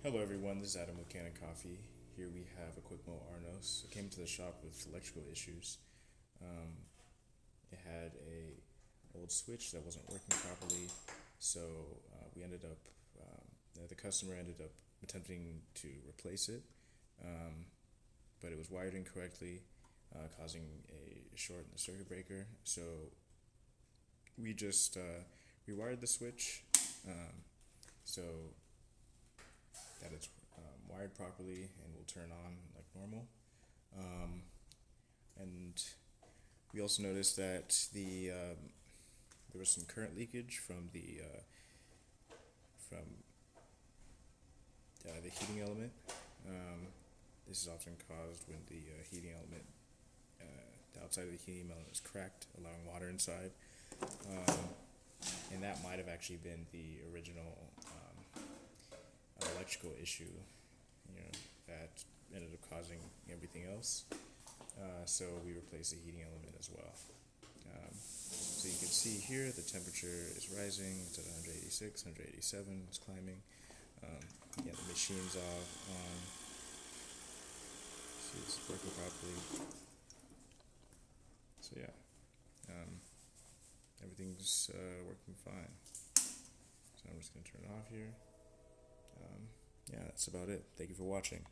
Hello everyone, this is Adam with Kanen Coffee. Here we have a quick mo Arnos. I came to the shop with electrical issues. It had a old switch that wasn't working properly, so we ended up, the customer ended up attempting to replace it, but it was wired incorrectly, causing a short in the circuit breaker. So we just rewired the switch, so that it's wired properly and will turn on like normal. And we also noticed that there was some current leakage from the heating element. This is often caused when the heating element, the outside of the heating element is cracked, allowing water inside. And that might have actually been the original electrical issue, that ended up causing everything else. So we replaced the heating element as well. So you can see here the temperature is rising. It's at 186, 187. It's climbing. The machine's off. See, it's working properly. So yeah, everything's working fine. So I'm just gonna turn it off here. Yeah, that's about it. Thank you for watching.